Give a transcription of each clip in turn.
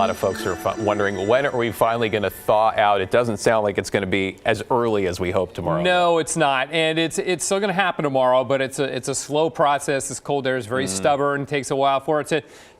A lot of folks are wondering, when are we finally going to thaw out? It doesn't sound like it's going to be as early as we hope tomorrow. No, it's not. And it's still going to happen tomorrow, but it's a slow process. This cold air is very stubborn. It takes a while for it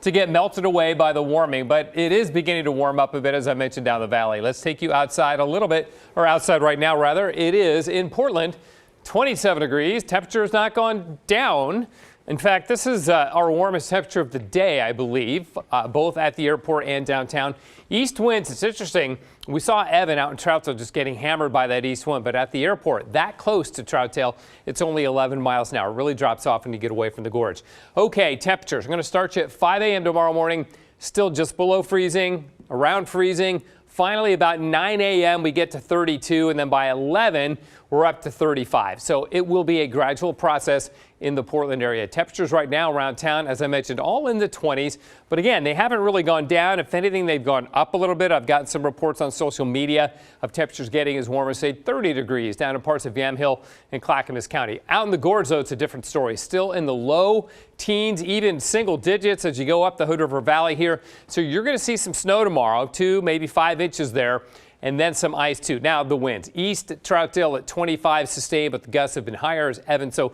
to get melted away by the warming. But it is beginning to warm up a bit, as I mentioned, down the valley. Let's take you outside a little bit, or outside right now, rather. It is in Portland, 27 degrees. Temperature has not gone down. In fact, this is our warmest temperature of the day, I believe, both at the airport and downtown. East winds, it's interesting. We saw Evan out in Troutdale just getting hammered by that east wind, but at the airport, that close to Troutdale, it's only 11 miles an hour. It really drops off when you get away from the gorge. Okay, temperatures. I'm going to start you at 5 a.m. tomorrow morning, still just below freezing, around freezing. Finally, about 9 a.m., we get to 32, and then by 11, we're up to 35. So it will be a gradual process in the Portland area. Temperatures right now around town, as I mentioned, all in the 20s. But again, they haven't really gone down. If anything, they've gone up a little bit. I've gotten some reports on social media of temperatures getting as warm as, say, 30 degrees down in parts of Yamhill and Clackamas County. Out in the gorge, though, it's a different story. Still in the low teens, even single digits as you go up the Hood River Valley here. So you're going to see some snow tomorrow, 2, maybe 5 inches there. And then some ice, too. Now, the winds. East Troutdale at 25 sustained, but the gusts have been higher, as Evan so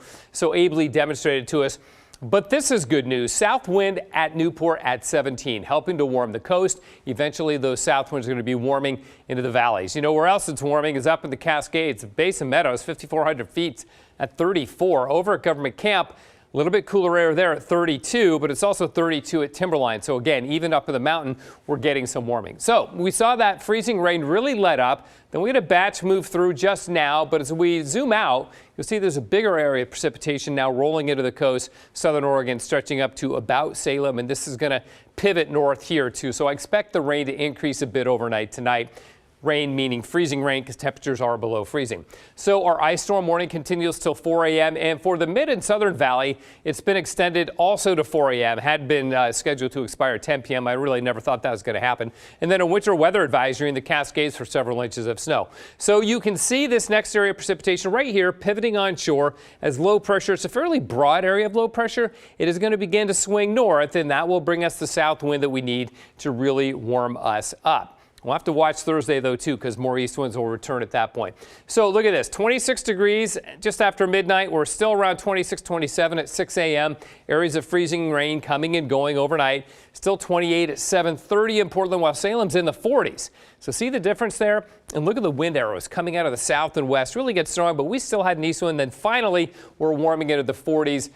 ably demonstrated to us. But this is good news. South wind at Newport at 17, helping to warm the coast. Eventually, those south winds are going to be warming into the valleys. You know where else it's warming is up in the Cascades. Basin Meadows, 5,400 feet at 34. Over at Government Camp, a little bit cooler air there at 32, but it's also 32 at Timberline. So again, even up in the mountain, we're getting some warming. So we saw that freezing rain really let up. Then we had a batch move through just now, but as we zoom out, you'll see there's a bigger area of precipitation now rolling into the coast, southern Oregon, stretching up to about Salem, and this is going to pivot north here too. So I expect the rain to increase a bit overnight tonight. Rain meaning freezing rain because temperatures are below freezing. So our ice storm warning continues till 4 a.m. And for the mid and southern valley, it's been extended also to 4 a.m. Had been scheduled to expire at 10 p.m. I really never thought that was going to happen. And then a winter weather advisory in the Cascades for several inches of snow. So you can see this next area of precipitation right here pivoting onshore as low pressure. It's a fairly broad area of low pressure. It is going to begin to swing north, and that will bring us the south wind that we need to really warm us up. We'll have to watch Thursday, though, too, because more east winds will return at that point. So look at this, 26 degrees just after midnight. We're still around 26, 27 at 6 a.m. Areas of freezing rain coming and going overnight. Still 28 at 7:30 in Portland, while Salem's in the 40s. So see the difference there? And look at the wind arrows coming out of the south and west. Really gets strong, but we still had an east wind. Then finally, we're warming into the 40s.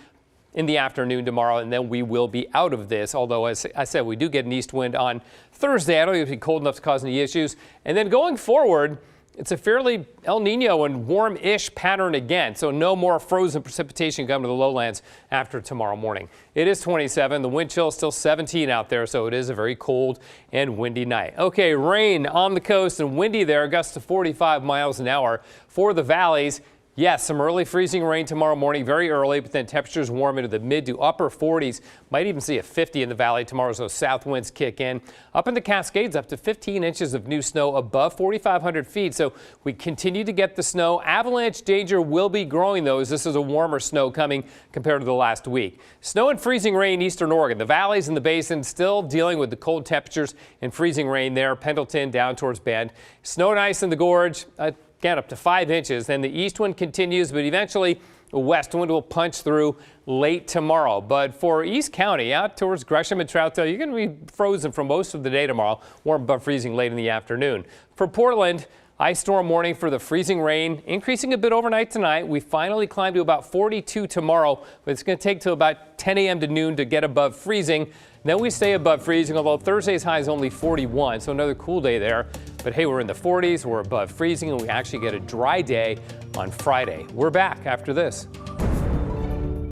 In the afternoon tomorrow, and then we will be out of this. Although, as I said, we do get an east wind on Thursday. I don't think it'll be cold enough to cause any issues. And then going forward, it's a fairly El Nino and warm-ish pattern again. So no more frozen precipitation coming to the lowlands after tomorrow morning. It is 27. The wind chill is still 17 out there, so it is a very cold and windy night. Okay, rain on the coast and windy there, gusts to 45 miles an hour for the valleys. Yes, some early freezing rain tomorrow morning, very early, but then temperatures warm into the mid to upper 40s. Might even see a 50 in the valley tomorrow as those south winds kick in. Up in the Cascades, up to 15 inches of new snow above 4,500 feet. So we continue to get the snow. Avalanche danger will be growing, though, as this is a warmer snow coming compared to the last week. Snow and freezing rain eastern Oregon. The valleys and the basin still dealing with the cold temperatures and freezing rain there. Pendleton down towards Bend. Snow and ice in the gorge. Again, up to 5 inches. Then the east wind continues, but eventually the west wind will punch through late tomorrow. But for East County, out towards Gresham and Troutdale, you're going to be frozen for most of the day tomorrow, warm above freezing late in the afternoon. For Portland, ice storm warning for the freezing rain, increasing a bit overnight tonight. We finally climb to about 42 tomorrow, but it's going to take till about 10 a.m. to noon to get above freezing. Then we stay above freezing, although Thursday's high is only 41, so another cool day there. But hey, we're in the 40s, we're above freezing, and we actually get a dry day on Friday. We're back after this.